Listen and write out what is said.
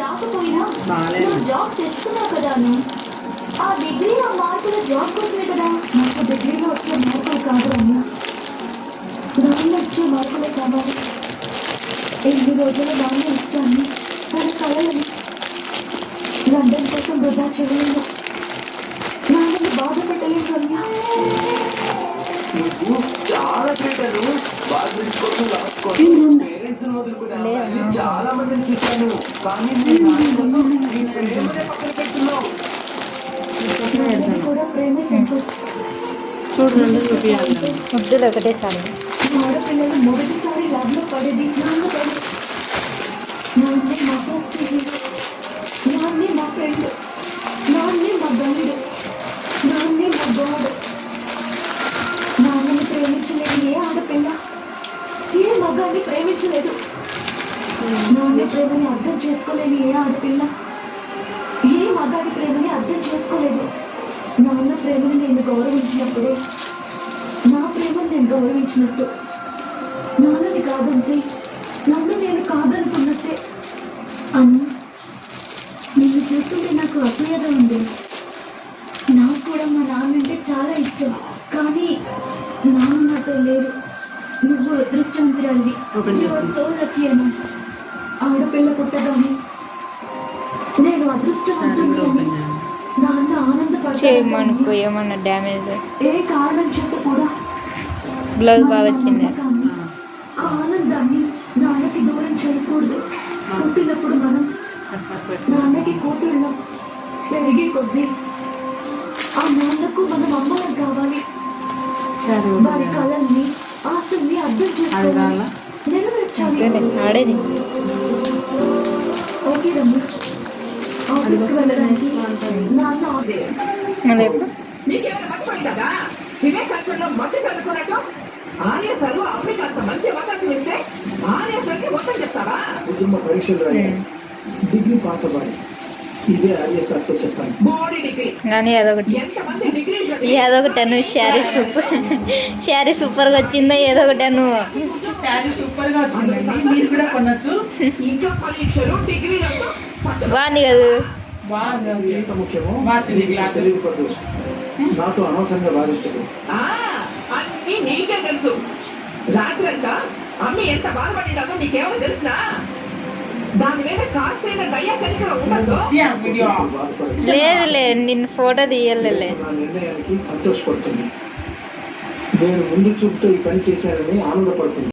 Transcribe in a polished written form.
రాకపోయినా నువ్వు జాబ్ తెచ్చుకున్నావు కదా నువ్వు. ఆ డిగ్రీ ఆ మార్కులు జాబ్ కోసమే కదా. నాకు డిగ్రీలో వచ్చే మార్కులు కాదు అన్నా, నాన్న వచ్చే మార్కులే కావాలి. ఎన్ని రోజులు నాన్న ఇష్టాన్ని తన కళలని లండన్ కోసం వృధా చేయలేదు. నాన్నని బాధ పెట్టలేదు అన్నా. నువ్వు చాలా పెట్టాను పేరెంట్స్ వదులుకున్నాను. చాలా మందిని చూశాను, కానీ నీ ప్రేమనే పక్కన పెట్టున్నావు. కూడా ప్రేమే సంతోషం. ముద్దులు ఒకటేసారి. ఆడపిల్లలు మొదటిసారి ల్యాబ్ లో పడేది నాన్నే మా ఫస్ట్ హీరో, నాన్నే మా ఫ్రెండ్, నాన్నే మా గైడ్, నాన్నే మా గాడ్. నాన్నని ప్రేమించలేదు ఏ ఆడపిల్ల, ఏ మగాన్ని ప్రేమించలేదు. నాన్న ప్రేమని అర్థం చేసుకోలేని ఏ ఆడపిల్ల ఏ మగాడి ప్రేమని అర్థం చేసుకోలేదు. నాన్న ప్రేమని నేను గౌరవించినప్పుడే నా ప్రేమను నేను గౌరవించినట్టు. నాన్నని కాదంటే నన్ను నేను కాదనుకున్నట్టే. అన్న, నిన్ను చూస్తుంటే నాకు అసూయగా ఉంది. నాకు కూడా మా నాన్న అంటే చాలా ఇష్టం, కానీ నాన్న నాతో లేరు. నువ్వు అదృష్టవంతురాలివి. సో లక్కీ అని. ఆడపిల్ల పుట్టగానే నేను అదృష్టవంతుని అని నాన్న ఆనందపడతాను. ఏమన్నా డ్యామేజ్ ఏ కారణం చెప్పు కూడా బ్లౌజ్ బాగా వచ్చింది. ఆ ఆనందాన్ని నాన్నకి దూరం చేయకూడదు. పుట్టినప్పుడు మనం నాన్నకి కూతుళ్ళం, పెరిగే కొద్దీ ఆ నాన్నకు మనం అమ్మలం కావాలి. వారి కళల్ని ఆశల్ని అర్థం చేసుకోవాలి, నెరవేర్చాలి. ఆడేది ఓకే రమేష్, ఆఫీస్కి వెళ్ళడానికి నాన్న అదే నీకేమైనా మర్చిపోయిందా? వివేకానందంలో మట్టి చదువుకున్నట్టు ఆర్యసలు అమ్మికి అంత మంచి అవకాశం ఇస్తే ఆర్యసలకి మొత్తం చెప్తావా? కుటుంబ పరీక్షలు డిగ్రీ పాస్ అవ్వాలి, ఇదే ఆర్యసర్తో చెప్పాను. బోడీ డిగ్రీ కానీ అదొకటి ఎంతమంది డిగ్రీ ఏదొకటి అను శారీ సూపర్గా వచ్చిందో ఏదో ఒకటి అను. సూపర్ గా వచ్చిందండి, మీరు కూడా కొనొచ్చు. ఇంకా పరీక్షలు డిగ్రీలతో బాగుంది కదా. ఎంత ముఖ్యమో తెలియదు. నాతో అనవసరంగా బాధించదు. అన్ని నీకే తెలుసు. రాత్రంతా అమ్మి ఎంత బాధపడిందో నీకేమో తెలుసునా? దాని మీద కాస్తైనా దయ్యా కనికరం ఉండదు. లేదు నిన్ను ఫోటో తీయలే. నా నిర్ణయానికి సంతోషపడుతుంది. నేను ముందు చూపుతో ఈ పని చేశానని ఆనందపడుతుంది.